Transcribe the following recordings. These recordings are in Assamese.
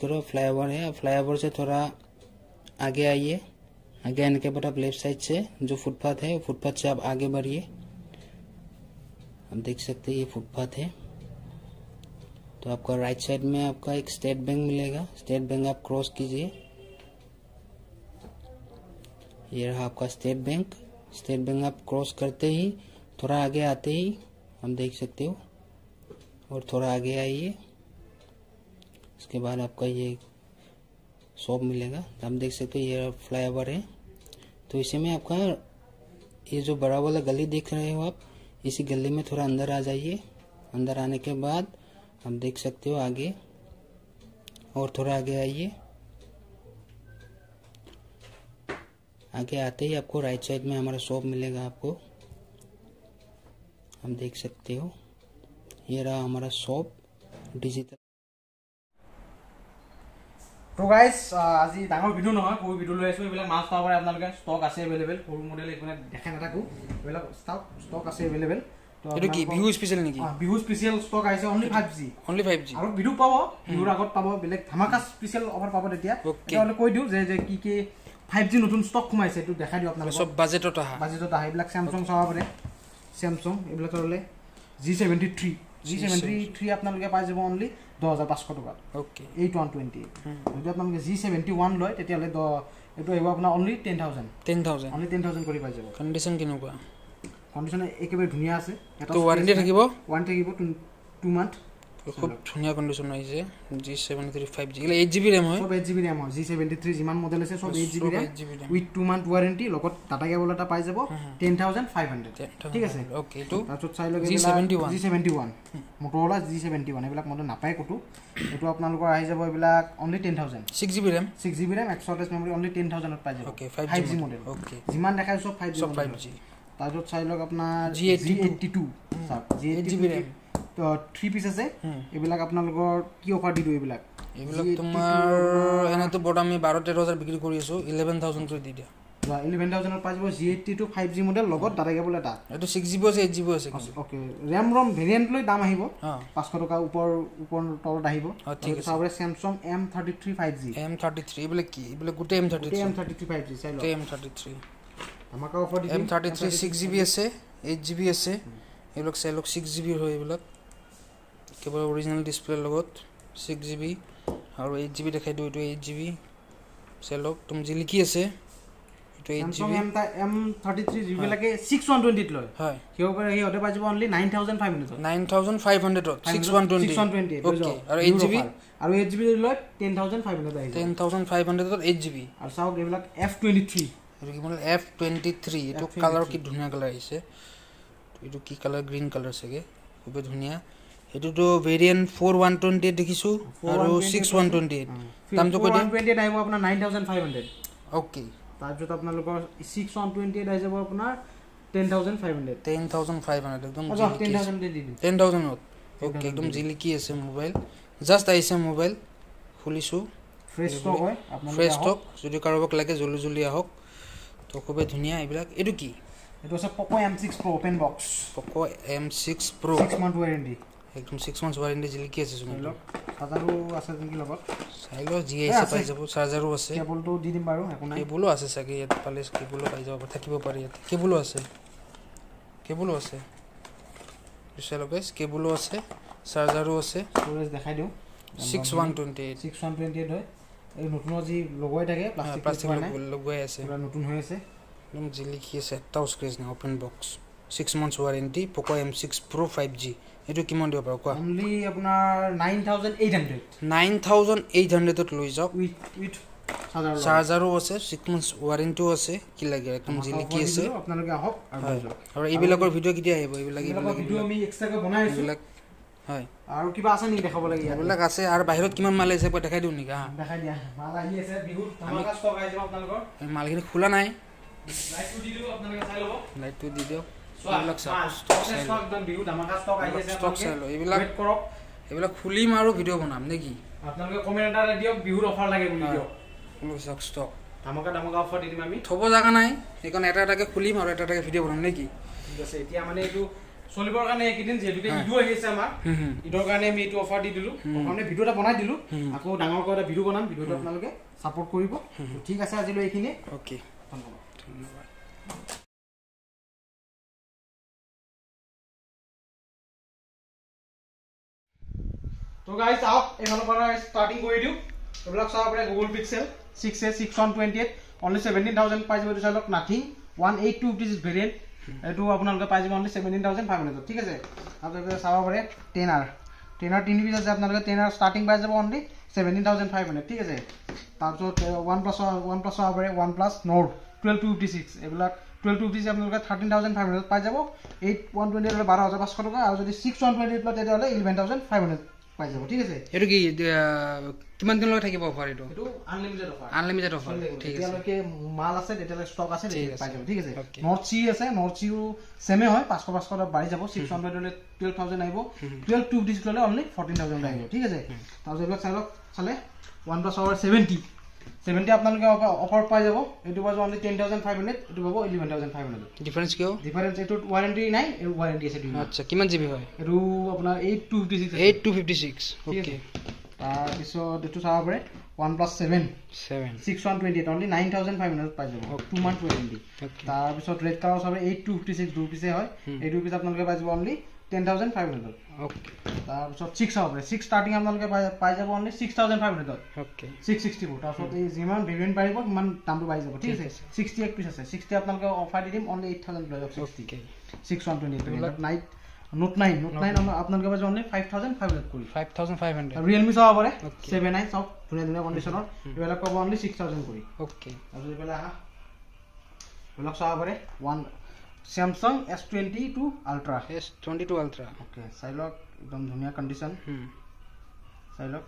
करो फ्लाईओवर है, फ्लाईओवर से थोड़ा आगे आइए। आगे आने के बाद आप लेफ्ट साइड से जो फुटपाथ है फुटपाथ से आप आगे बढ़िए। आप देख सकते हैं ये फुटपाथ है। तो आपका राइट साइड में आपका एक स्टेट बैंक मिलेगा। स्टेट बैंक आप क्रॉस कीजिए। ये रहा आपका स्टेट बैंक। स्टेट बैंक आप क्रॉस करते ही थोड़ा आगे आते ही हम देख सकते हो, और थोड़ा आगे आइए। इसके बाद आपका ये शॉप मिलेगा। आप देख सकते हो ये फ्लाईओवर है। तो इसी में आपका ये जो बड़ा वाला गली देख रहे हो आप, इसी गली में थोड़ा अंदर आ जाइए। अंदर आने के बाद आप देख सकते हो आगे, और थोड़ा आगे आइए। आगे आते ही आपको राइट साइड में हमारा शॉप मिलेगा आपको। हम देख सकते हो ये रहा हमारा शॉप डिजिटल। तो गाइस আজি ডাঙৰ ভিডিও নহয়, সৰু ভিডিও লৈ আছো। এইবিলাক মাছ পাব পাৰে আপোনালোকে, ষ্টক আছে এভেইলেবল। সৰু মডেল এইবিলাক দেখা নাথাকো, এইবিলাক ষ্টক আছে এভেইলেবল। তো এটো কি বিহু স্পেশাল নেকি? বিহু স্পেশাল ষ্টক আহিছে অনলি 5G। অনলি 5G আৰু ভিডিও পাব, ভিডিওৰ আগত পাব বেলেগ ধামাকা স্পেশাল অফাৰ পাব। তেতিয়া তেতিয়াহ'লে কৈ দিও যে কি কি 5G নতুন ষ্টক সোমাইছে এইটো দেখাই দিও আপোনালোকক। সব বাজেটত আহা এইবিলাক স্যামসাং চাব পাৰে। স্যামসাং এইবিলাক হ'লে G73 আপোনালোকে পাই যাব অনলি 10,500 টকা। ওকে 8128। যদি আপোনালোকে G71 লয় তেতিয়াহ'লে এইটো আহিব আপোনাৰ অনলি 10,000 অনলি 10,000 কৰি পাই যাব। কন্ডিশন কেনেকুৱা? কন্ডিশন একেবাৰে ধুনীয়া আছে। এটা ওয়ারেন্টি থাকিব 2 মান্থ। খুব ধুনীয়া কন্ডিশন আহিছে। G73 5G এলা 8GB RAM হয়। সব 8GB RAM হয়। G73 যিমান মডেল আছে সব 8GB RAM with 2 month warranty, লগত ডাটা কেবল এটা পাই যাব 10,500। ঠিক আছে। ওকে এটো তাৰপিছত চাই লগে G71 Motorola G71 এইবিলাক মডেল নাপায় কতো। এটো আপোনালোকৰ আহি যাব এইবিলাক only 10,000। 6GB RAM 128 memory only 10,000 ত পাই যাব। Okay 5G model. ওকে যিমান দেখাই সব 5G। তাৰপিছত চাই লগ আপোনাৰ G82 সব G82 RAM 3 পিস আছে। এইবিলাক আপোনালোকৰ কি অফাৰ দি দিও? এইবিলাক তোমাৰ এনে তো বড় আমি 12-13,000 বিক্ৰি কৰি আছো, 11,000 কৰি দি দিয়া। 11,000 ত পাই যাব G82 5G মডেল, লগত ডাটা কেবল এটা। এটো 6GB আছে 8GB আছে। ওকে RAM ROM ভেৰিয়েন্ট লৈ দাম আহিব 500 টকা ওপৰ তলত আহিব। ঠিক আছে। চাবৰে Samsung M33 5G M33 এইবিলাক কি? এইবিলাক গুটে M33 5G চাই লওক। M33 আমাক অফাৰ দি M33 6GB আছে 8GB আছে। এইবিলাক চাই লওক 6GB হয়। এইবিলাক কেৱল অৰিজিনাল ডিসপ্লে লগত 6GB আৰু 8GB দেখাই দিও। এটো 8GB চাই লওক। তুমি যি লিখি আছে এটো 8GB। M33 যিবিলাকে 6120 ত লয় হয় সিহঁতে পাই যাব অনলি 9,500 9,500 620 ওকে। আৰু 8GB আৰু 8GB লয় 10,500 আহিব। 10,500 ত 8GB। আৰু চাওক এইবিলাক F23 এটো কি মানে F23 এটো কালাৰ কি ধুনীয়া কালাৰ আহিছে। এটো কি কালাৰ? গ্ৰীন কালাৰ চাগে, খুব ধুনীয়া। এটো তো ভেৰিয়েন্ট 4128 দেখিছো আৰু 6128। দামটো কৈ দিম। 4128 আহিব আপোনাৰ 9,500। ওকে তাৰপিছত আপোনালোকৰ 6128 আহি যাব আপোনাৰ 10,500 একদম 10,000 দি দিম 10,000 ওকে একদম জিলিকি আছে মোবাইল। জাস্ট আহিছে মোবাইল, খুলিছো। ফ্ৰেছ ষ্টক হয় আপোনালোকে ফ্ৰেছ ষ্টক। যদি কাৰোবাক লাগে জলদি আহক। তো খুব ধুনীয়া। এইবিলাক এটো কি? এটো আছে Poco M6 Pro open box. Poco M6 Pro 6 month warranty, একদম 6 মান্থ ওয়ারেন্টি জিলিকি আছে। শুনি লওক চাৰ্জাৰো আছে নেকি লগত? চাই লওক জি আছে পাই যাব। চাৰ্জাৰো আছে। কেবলটো দি দিম বাৰু, একো নাই। কেবলো আছে চাগে ইয়াত পালে, কেবলো পাই যাব থাকিব পাৰে ইয়াত। কেবলো আছে চাই লওক গাইস, কেবলো আছে, চাৰ্জাৰো আছে। ষ্টৰেজ দেখাই দিও 6128 হয়। এই নতুন যি লগোই থাকে প্লাষ্টিক লগোই আছে, পুৰা নতুন হৈ আছে। একদম জিলিকি আছে। এটাও স্ক্ৰেচ নাই। Open box 6 month warranty Poco M6 Pro 5G। এটো কিমান দিব পাৰো কোৱা? অনলি আপোনাৰ 9,800 ত লৈ যাওক। উইথ চাৰ্জাৰো আছে, 6 মান্থ ওয়াৰেন্টিও আছে। কি লাগে? একদম জিলিকি আছে। আপোনালোকে আহক আৰু এইবিলাকৰ ভিডিও কেতিয়া আহিব? এইবিলাক ভিডিও আমি এক্সট্ৰাকৈ বনাই আছো। এইবিলাক হয়। আৰু কিবা আছে নেকি দেখাব লাগে? এইবিলাক আছে। আৰু বাহিৰত কিমান মাল আছে দেখাই দিও নেকি? দেখাই দিয়া। মাল আহি আছে, বিহুত ধামাকা ষ্টক আহি যাব আপোনালোকৰ। মালখিনি খোলা নাই। লাইটটো দি দিও, আপোনালোকে চাই ল'ব। লাইটটো দি দিও। এইবিলাক ষ্টক একদম বিহুত ধামাকা ষ্টক আহি আছে। ষ্টক চাই লও। এইবিলাক ওয়েট কৰক। এইবিলাক খুলিম আৰু ভিডিও বনাম নেকি? আপোনালোকে কমেন্ট এটা দিয়ক বিহুৰ অফাৰ লাগে বুলি দিয়ক। ষ্টক ধামাকা অফাৰ দি দিম আমি। থব জাগা নাই, সেইকাৰণে এটা এটাকে খুলিম আৰু এটা এটাকে ভিডিও বনাম নেকি? ঠিক আছে। এতিয়া মানে এইটো চলিবৰ কাৰণে এইকেইদিন যেহেতুকে ইদো আহি আছে আমাৰ ইদৰ কাৰণে আমি এইটো অফাৰ দি দিলোঁ প্ৰথমে ভিডিঅ' এটা বনাই দিলোঁ আকৌ ডাঙৰকৈ এটা ভিডিঅ' বনাম ভিডিঅ'টো আপোনালোকে ছাপোৰ্ট কৰিব ঠিক আছে আজিলৈ এইখিনি অ'কে ধন্যবাদ তো গাইজ চাওক এইফালৰ পৰা ষ্টাৰ্টিং কৰি দিওঁ এইবিলাক চাব পাৰে গুগল পিক্সেল 6a 6128 অনলি 17000 পাই যাব চাওক নাথিং 18256 ভেৰিয়েণ্ট এইটো আপোনালোকে পাই যাব অনলি 17500 ঠিক আছে আপোনালোকে চাব পাৰে 10R 10 পিচ আছে আপোনালোকে 10R ষ্টাৰ্টিং পাই যাব অনলি 17500 ঠিক আছে তাৰপিছত OnePlus চাব পাৰে OnePlus Nord 12256 এইবিলাক 12256 আপোনালোকে 13500 পাই যাব 8128 হলে 12500 টকা আৰু যদি 6128 লয় তেতিয়াহলে 11500 পাই যাব ঠিক আছে এটো কি কিমান দিন লৈ থাকিব অফাৰ এটো এটো আনলিমিটেড অফাৰ ঠিক আছে তেতিয়ালৈকে মাল আছে তেতিয়ালৈ ষ্টক আছে পাই যাব ঠিক আছে নট সি আছে নট সিও সেমে হয় 500 বাঢ়ি যাব 600 হলে 12000 আহিব 12256 ললে অনলি 14000 আহিব ঠিক আছে তাৰপিছত এইবিলাক চালে OnePlus 70 আপোনালোকে অফাৰ পাই যাব এটো পাব অনলি 10500 এটো পাব 11500 ডিফাৰেন্স কিয় ডিফাৰেন্স এটো ওয়াৰেন্টি নাই এটো ওয়াৰেন্টি আছে দুই আচ্ছা কিমান জিবি হয় এটো আপোনাৰ 8256 ওকে তাৰপিছত এটো চাব পাৰে OnePlus 7 6128 অনলি 9500 পাই যাব 2 month ওয়াৰেন্টি তাৰপিছত ৰেড কালাৰ চাব 8256 দুই পিছে হয় এই দুই পিছে আপোনালোকে পাই যাব অনলি 10500 ওকে তাৰপিছত 6 চাব পাৰে 6 ষ্টাৰ্টিং আপোনালোকে পাই যাব অনলি 6500 ওকে 664 তাৰপিছত এই যিমান ভেৰিয়েন্ট পাৰিব ইমান দামটো বাঢ়ি যাব ঠিক আছে 68 পিছ আছে 60 আপোনালোকে অফাৰ দি দিম অনলি 8000 লৈ যাব 60 6128 নাইট নোট 9 আপোনালোকে পাই যাব অনলি 5500 কৰি 5500 Realme চাব পাৰে 7i চাওক ধুনীয়া কণ্ডিচনৰ এইবিলাক পাব অনলি 6000 কৰি ওকে তাৰপিছত এইফালে আহা এইবিলাক চাব পাৰে Samsung S22 Ultra ওকে চাইলক একদম ধুনীয়া কণ্ডিচন চাইলক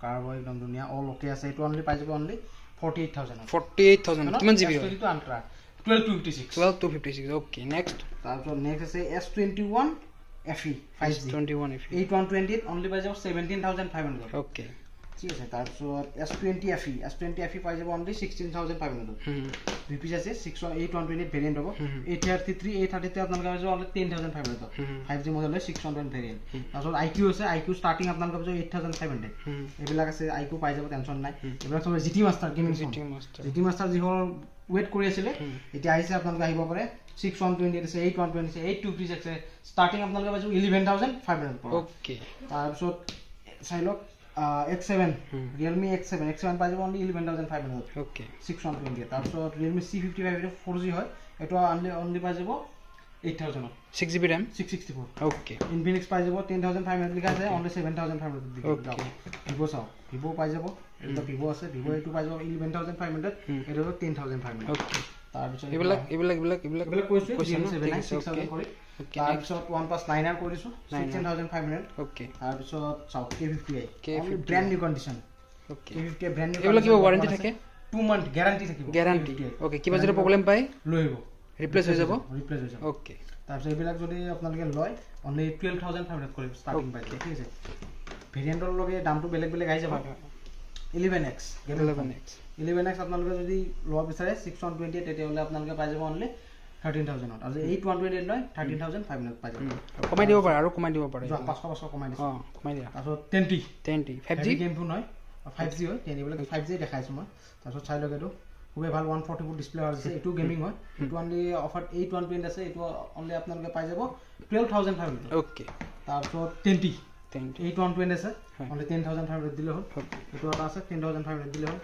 কাৰ্ভ একদম ধুনীয়া অল ওকে আছে এটো অনলি পাই যাব অনলি 48000 কিমান জিবি হয় S22 Ultra 12256 ওকে নেক্সট তাৰপিছত নেক্সট আছে S21 FE 5G 21 FE 8128 only পাই যাব 17500 ওকে ঠিক আছে তাৰপিছত S20 FE পাই যাব অনলি 16500 দুই পিস আছে 8128 ভেৰিয়েন্ট হ'ব 833 আপোনালোকে পাই যাব অনলি 10500 5G মডেল 600 ভেৰিয়েন্ট তাৰপিছত IQ আছে IQ ষ্টাৰ্টিং আপোনালোকে পাই যাব 8500 এইবিলাক আছে IQ পাই যাব টেনচন নাই এইবিলাক সব GT Master gaming GT Master যি হল ওয়েট কৰি আছিল এতিয়া আহিছে আপোনালোকে আহিব পাৰে 6128 আছে 8128 আছে 8256 আছে ষ্টাৰ্টিং আপোনালোকে পাই যাব 11500 ওকে তাৰপিছত চাইলক X7 Realme X7 পাই যাব অনলি 11500 ওকে 6128 তাৰপিছত Realme C55 এটো 4G হয় এটো অনলি পাই যাব 8000 6GB RAM 664 ওকে Infinix পাই যাব 10500 লিখা আছে অনলি 7500 দিব Vivo চাও Vivo পাই যাব এটা Vivo আছে Vivo এটো পাই যাব 11500 এটো 10500 ওকে তাৰপিছত এইবিলাক কৈছো 6000 কৰি তাৰপিছত OnePlus 9R কৰিছো 16500 ওকে তাৰপিছত চাও K50i brand new condition okay K50i brand new এইবিলাক কিবা ওয়ারেন্টি থাকে 2 মান্থ গ্যারান্টি থাকিব গ্যারান্টি ওকে কিবা যদি প্ৰবলেম পায় লৈ আহিব ৰিপ্লেস হৈ যাব ওকে তাৰপিছত এইবিলাক যদি আপোনালোকে লয় অনলি 12500 কৰি ষ্টাৰ্টিং পাই ঠিক আছে ভেৰিয়েন্টৰ লগে দামটো বেলেগ আহি যাব 11x আপোনালোকে যদি লোৱা বিচাৰে 6128 তেতিয়াহলে আপোনালোকে পাই যাব অনলি 13000 আৰু 8128 লয় 13500 পাই যাব কমাই দিব পাৰে আৰু কমাই দিব পাৰে 500 কমাই দিছে কমাই দিয়া তাৰপিছত 10 5G গেম ফোন হয় 5G হয় 10 এইবিলাক 5G দেখাইছো মই তাৰপিছত চাই লগে এটো খুবই ভাল 144 ডিসপ্লে আছে এটো গেমিং হয় এটো অনলি অফার 8120 আছে এটো অনলি আপোনালোকে পাই যাব 12500 ওকে তাৰপিছত 10 8120 আছে অনলি 10500 দিলে হল এটো এটা আছে 10500 দিলে হল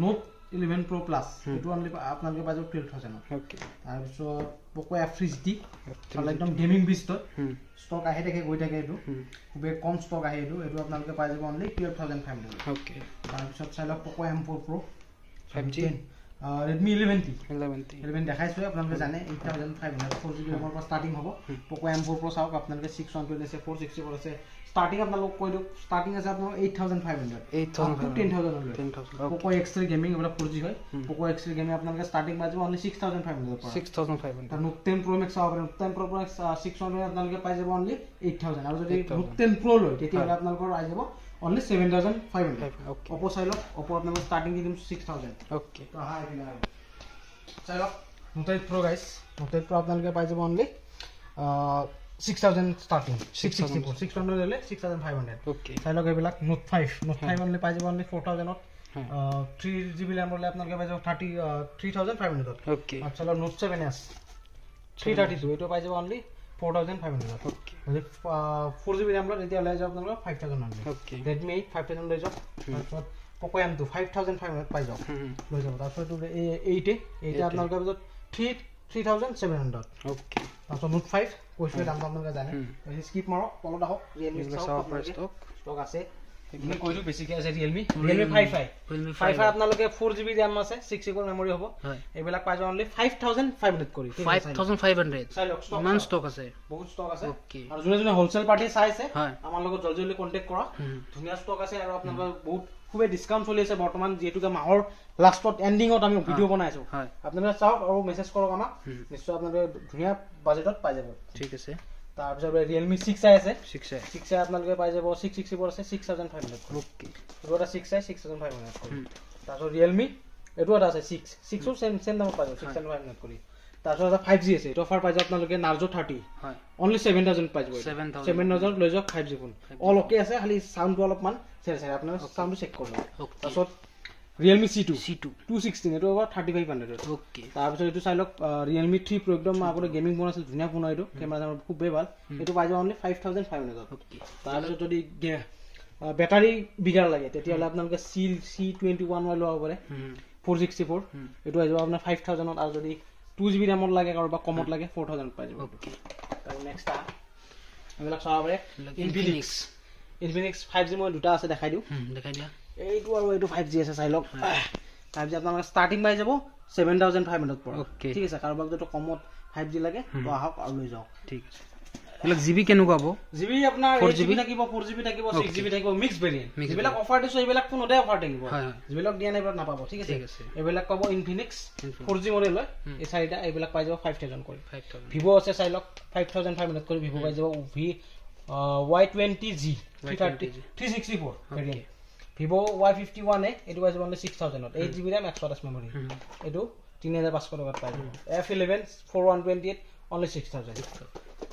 নোট 11 Pro Plus এটো অনলি আপোনালোকে পাই যাব 12000 ওকে তাৰপিছত Poco F3 GT মানে একদম গেমিং বিস্ট ষ্টক আহে থাকে গৈ থাকে এটো খুবই কম ষ্টক আহে এটো আপোনালোকে পাই যাব অনলি 12500 ওকে তাৰপিছত চাই লওক Poco M4 Pro 5G Redmi 11 দেখাইছো আপোনালোকে জানে 8500 4GB RAM পৰা ষ্টাৰ্টিং হ'ব Poco M4 Pro চাওক আপোনালোকে 620 আছে 464 আছে ষ্টাৰ্টিং আপোনালোক কৈ দিও ষ্টাৰ্টিং আছে আপোনাৰ 8500 10000 Poco X3 গেমিং এবাৰ 4G হয় Poco X3 গেমিং আপোনালোকে ষ্টাৰ্টিং পাই যাব অনলি 6500 পৰা 6500 Note 10 Pro Max চাওক Note 10 Pro Max 600 আপোনালোকে পাই যাব অনলি 8000 আৰু যদি Note 10 Pro লয় তেতিয়াহলে আপোনালোকৰ আই যাব only 7500 okay Oppo silok Oppo apnalok starting di dim 6000 okay to ha ekila silok Note 8 Pro guys Note 8 Pro apnaloke pai jabo only 6000 starting 664 600 lele 6500 okay চাই লওক এইবিলাক নোট 5 only পাই যাব only 4000 ত 3GB RAM ললে আপোনালোকে পাই যাব 3500 ত okay আচ্ছা লওক নোট 7s 332 এটো পাই যাব only 4500 okay যদি 4GB RAM ললে এতিয়া লৈ যাব আপোনালোকে 5000 only okay Redmi 8 5000 লৈ যাব তাৰপিছত Poco M2 5500 পাই যাব লৈ যাব তাৰপিছত 8 আপোনালোকৰ পাছত 3700 okay তাৰপিছত নোট 5 কৈছো দাম আপোনালোকে জানে স্কিপ মাৰক তলত আহক Realme ষ্টক আছে আমি কৈছো বেছিকে আছে Realme 55 আপোনালোকে 4GB RAM আছে 6GB মেমৰি হ'ব এইবিলাক পাই যাব only 5500 কৰি 5500 চাই লওক ইমান ষ্টক আছে বহুত ষ্টক আছে okay আৰু যোনে হোলসেল পাৰ্টি চাইছে আমাৰ লগত জলদি কন্টাক্ট কৰা ধুনিয়া ষ্টক আছে আৰু আপোনালোকৰ বহুত খুবে ডিসকাউন্ট চলি আছে বৰ্তমান যেহেতুকে মাহৰ লাষ্টত এন্ডিংত আমি ভিডিও বনাইছো আপোনালোকে চাওক আৰু মেসেজ কৰক আমাক নিশ্চয় আপোনালোকে ধুনিয়া বাজেটত পাই যাব ঠিক আছে তাৰপিছত Realme 6i আছে 6i আপোনালোকে পাই যাব 664 আছে 6500 ওকে এটো এটা 6i 6500 তাৰপিছত Realme এটো এটা আছে 6 ও সেম দামত পাই যাব 6500 কৰি তাৰপিছত এটা 5G আছে এটো অফাৰ পাই যাব আপোনালোকে Narzo 30 হয় only 7000 পাই যাব 7000 লৈ যাওক 5G ফোন অল ওকে আছে খালি সাউন্ডটো অলপমান চেৰ আপোনালোকে সাউন্ডটো চেক কৰক তাৰপিছত Realme C2 216 এটো 3500 ওকে তাৰপিছত এটো চাই লওক Realme 3 Pro একদম আগতে গেমিং ফোন আছিল ধুনিয়া ফোন এইটো কেমেৰা খুব ভাল এটো পাই যাব only 5500 ওকে তাৰপিছত যদি ব্যাটাৰি বিগাৰ লাগে তেতিয়ালে আপোনালোকে C21 লৈ ল'ব পাৰে 464 এটো আই যাব আপোনাৰ 5000 ত আৰু যদি 2GB RAM লাগে কাৰোবা কমত লাগে 4000 পাই যাব ওকে তাৰ নেক্সট এইবিলাক চাব পাৰে Infinix 5G মই দুটা আছে দেখাই দিও দেখাই দিয়া এইটো আৰু এইটো 5G আছে চাই লওক 5G আপোনালোকৰ স্টাৰ্টিং পাই যাব 7500 পৰা ঠিক আছে কাৰোবাক যদি কমত 5G লাগে তো আহক আৰু লৈ যাওক ঠিক আছে এবিলাক জিবি কেনেকুৱা হ'ব জিবি আপোনাৰ 4GB থাকিব 4GB থাকিব 6GB থাকিব মিক্স ভেৰিয়েন্ট যিবিলাক অফাৰ দিছো এইবিলাক কোনতে অফাৰ থাকিব যিবিলাক দিয়া নাই এইবিলাক নাপাব ঠিক আছে এইবিলাক পাব Infinix 4G মডেল হয় এই চাৰিটা এইবিলাক পাই যাব 5000 কৰি Vivo আছে চাই লওক 5500 কৰি Vivo পাই যাব Y20G 364 ভেৰিয়েন্ট Vivo Y51 এটো পাই যাব 6000 ত 8GB RAM 128 মেমৰি এটো 3500 টকাত পাই যাব F11 4128 only 6000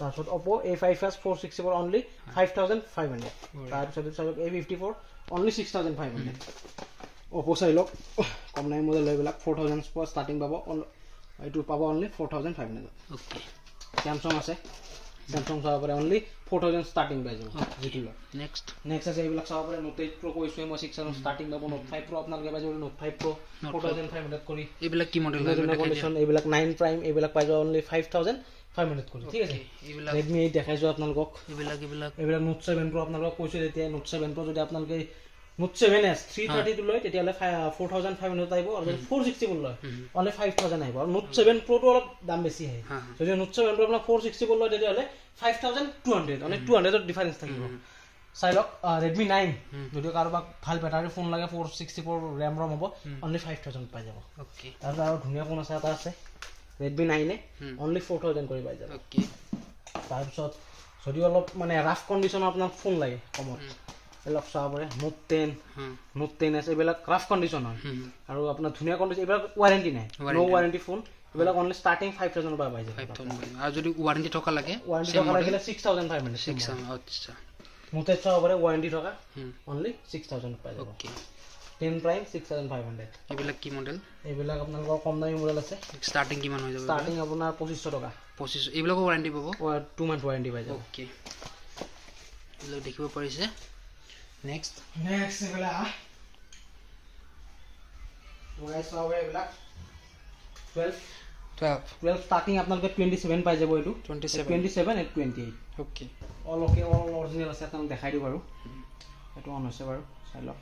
তাৰপিছত Oppo A5s 464 only 5500 তাৰপিছত চাওক A54 only 6500 Oppo চাই লওক কম নাই মডেল এইবিলাক 4000 পৰা ষ্টাৰ্টিং পাব এইটো পাব only 4500 ওকে Samsung আছে Samsung চাব পাৰে only 4000 ষ্টাৰ্টিং পাই যাব জিটো নেক্সট আছে এইবিলাক চাব পাৰে Note 8 Pro কৈছো মই 6000 ষ্টাৰ্টিং পাব Note 5 Pro আপোনালোকে পাই যাব Note 5 Pro 4500 কৰি এইবিলাক কি মডেল কন্ডিশন এইবিলাক 9 Prime এইবিলাক পাই যাব only 5500 কৰি ঠিক আছে এইবিলাক Redmi 8 দেখাইছো আপোনালোকক এইবিলাক Note 7 Pro আপোনালোকক কৈছো তেতিয়া Note 7 Pro যদি আপোনালোকে Note 7s 332 লয় তেতিয়ালে 4500 আহিব আৰু 464 লয় only 5000 আহিব আৰু Note 7 Pro টো অলপ দাম বেছি হয় যদি Note 7 Pro আপোনাক 464 লয় তেতিয়ালে 5200 মানে 200 ৰ ডিফাৰেন্স থাকিব চাই লওক Redmi 9 যদি কাৰোবাক ভাল ব্যাটাৰি ফোন লাগে 464 RAM ROM হ'ব only 5000 পাই যাব ওকে আৰু ধুনিয়া ফোন আছে এটা আছে Redmi 9 only 4000 কৰি পাই যাব ওকে তাৰপিছত যদি অলপ মানে ৰাফ কন্ডিশন আপোনাক ফোন লাগে কমত এলক চাব পাৰে Note 10 আছে এইবিলাক ৰাফ কন্ডিশন হয় আৰু আপোনাৰ ধুনিয়া কন্ডিশন এইবিলাক ওয়াৰেন্টি নাই নো ওয়াৰেন্টি ফোন এইবিলাক only starting 5000 পৰা পাই যাব 5000 আৰু যদি ওয়াৰেন্টি থকা লাগে 6500 আচ্ছা Note 8 চাব পাৰে ওয়াৰেন্টি থকা only 6000 পাই যাব ওকে 10 Prime 6500 এইবিলাক কি মডেল এইবিলাক আপোনালোকৰ কম দামী মডেল আছে ষ্টাৰ্টিং কিমান হৈ যাব ষ্টাৰ্টিং আপোনাৰ 2500 টকা 25 এইবিলাক ওয়াৰেন্টি পাব 2 মান্থ ওয়াৰেন্টি পাই যাব ওকে এইবিলাক দেখিব পাৰিছে নেক্সট এইবিলাক ওয়াইস হবে এইবিলাক 12 starting আপোনালোকে 27 পাই যাব এটো 27 and 28 ওকে অল অৰিজিনাল আছে আপোনাক দেখাই দিও বাৰু এটো অন হৈছে বাৰু চাই লওক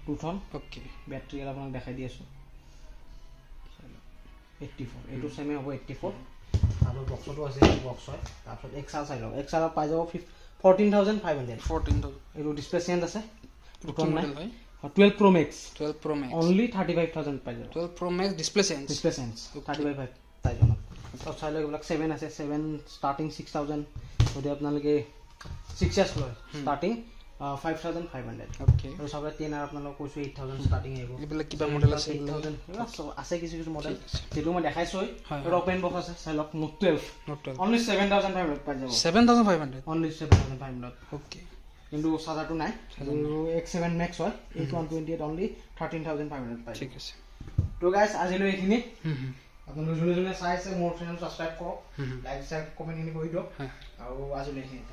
টুথন ওকে ব্যাটাৰি আপোনাক দেখাই দি আছো 84 এটো সেমে হ'ব 84 আৰু বক্সটো আছে বক্স হয় তাৰপিছত XR চাই লওক XR পাই যাব 14500 এটো ডিসপ্লে চেঞ্জ আছে টুথন নাই 12 Pro Max only 35000 পাই যাব 12 Pro Max ডিসপ্লে চেঞ্জ 35000 পাই যাব তো চাই লওক এইবিলাক 7 আছে 7 starting 6000 যদি আপোনালোকে 6s লয় starting 5500 ওকে আৰু সবৰে 10 আৰু আপোনালোক কৈছো 8000 ষ্টাৰ্টিং আহিব এইবিলাক কিবা মডেল আছে 8000 আছে কিছু মডেল যেটো মই দেখাইছো আৰু ওপেন বক্স আছে চাইলক নোট 12 only 7500 পাই যাব 7500 only 7500 ওকে কিন্তু চাৰ্জাৰটো নাই আৰু X7 Max হয় 8128 only 13500 পাই ঠিক আছে তো গাইস আজিলৈ এইখিনি আপোনালোক যোনে যোনে চাইছে মোৰ চেনেল সাবস্ক্ৰাইব কৰক লাইক শেয়াৰ কমেন্ট কৰি দিয়ক আৰু আজিলৈ এইখিনি